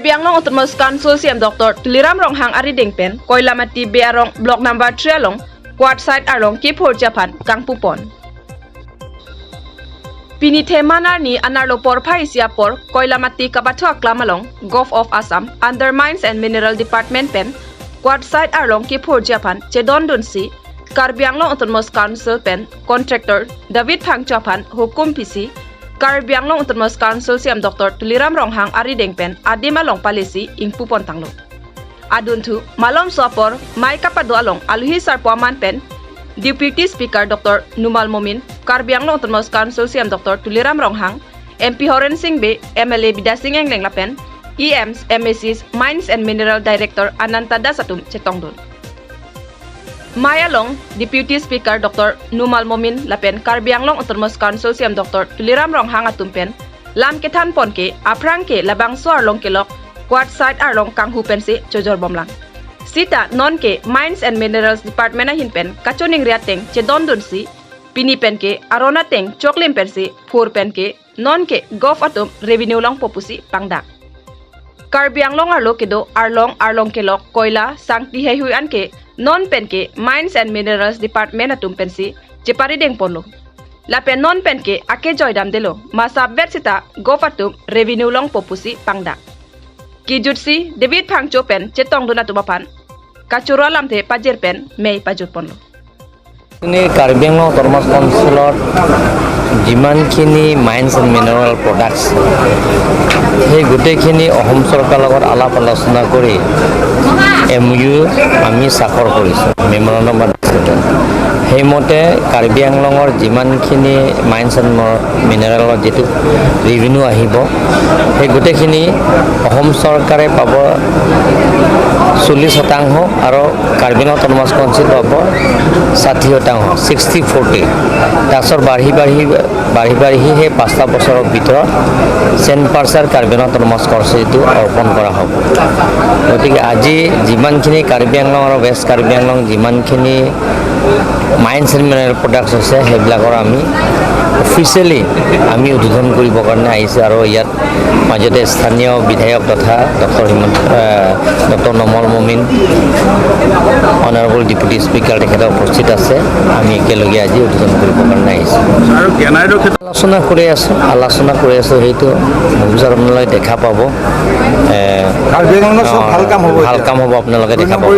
Karbi Anglong Autonomous Council CM Dr. Tuliram Ronghang Ari Dengpen, Koilamati Be Arong Block Number 3 Along, Quad Side Arong Kipur Japan, Kangpupon. Pinithe Manar ni Anarlo Porpai Siapor, Koilamati Kabatua Klamalong, Gulf of Assam, Under Mines and Mineral Department Pen, Quad Side Arong Kipur Japan, Chedon Dunsi, Karbi Anglong Autonomous Council Pen, Contractor David Phang Japan, Hukum PC, Karbi Anglong Autonomous Council CM Dr. Tuliram Ronghang Ari Dengpen, Adimalong Palisi, Ingpupon Tanglo. Aduntu, Malom Sopor, Mai Kapado Along, Aluhi Sarpuaman Pen, Deputy Speaker Dr. Numal Momin, Karbi Anglong Autonomous Council CM Dr. Tuliram Ronghang, MP Horen Singh Be, MLA Bidasing Engleng Lapen, EMs, MSCs, Mines and Mineral Director Ananta Dasatum Chetongdul. Mayalong, Deputy Speaker Dr. Numal Momin Lapen, Karbi Anglong Autonomous Council CM Dr. Tuliram Ronghang Atumpen, Lam Ketan Ponke, Aprang Ke, Labang So Arlong Kelok, Quad Side Arlong Kanghu Pense, Chojor Bomlang. Sita Non Ke, Mines and Minerals Department Hinpen, Kachoning Riateng, Chedon Dunsi, Pini Penke, Arona Teng, Choklim Pense, Pur Penke, Non Ke, Gulf Atom, Revenue Long Popusi, Pangda. Karbi Anglong Arlo Kedo, Arlong Kelok, Koila, Sangti Hehui Anke, Non Penke, Mines and Minerals Department Atum Pensi, Jepari Deng Ponlo. Lapen Non Penke, Ake Joydam Delo, Masa Versita, Gofatum, Revenue Long Popusi, Pangda. Kijutsi, David Phang Chopen, Chetong Donatumapan, Kachura Lamte, Pajer Pen, Mei Pajur Ponlo. Ini Karbi Anglong Autonomous Council যিমানখিনি mines and mineral products সেই গোটেইখিনি অসম চৰকাৰৰ লগত আলাপ আলোচনা কৰি MOU আমি স্বাক্ষৰ কৰিছোঁ মেমৰেণ্ডাম অফ আণ্ডাৰষ্টেণ্ডিং সেইমতে কাৰ্বি আংলঙৰ যিমানখিনি মাইন্স এণ্ড মিনাৰেলৰ যিটো ৰেভিনিউ আহিব সেই গোটেইখিনি অসম চৰকাৰে পাব 40% আৰু কাৰ্বি আংলং অটোনমাছ কাউন্সিল পাব 60%, 60-40 তাৰপিছত বাঢ়ি সেই 5টা বছৰৰ ভিতৰত 10% কাৰ্বি আংলং অটোনমাছ কাউন্সিলটো অৰ্পণ কৰা হ'ব। গতিকে আজি যিমানখিনি কাৰ্বি আংলং আৰু ৱেষ্ট কাৰ্বি আংলং যিমানখিনি মাইন্স এণ্ড মিনাৰেল প্ৰডাক্টছ আছে সেইবিলাকৰ আমি অফিচিয়েলি আমি উদ্বোধন কৰিবৰ কাৰণে আহিছে আৰু ইয়াত মাজতে স্থানীয় বিধায়ক তথা ডক্টৰ নমল মমিন অনাৰেবল ডেপুটি স্পিকাৰ তেখেতে উপস্থিত আছে আমি একেলগে আজি উদ্বোধন কৰিবৰ কাৰণে আহিছোঁ আলোচনা কৰি আছোঁ সেইটো ভৱিষ্যত আপোনালোকে দেখা পাব ভাল কাম হ'ব আপোনালোকে দেখা পাব।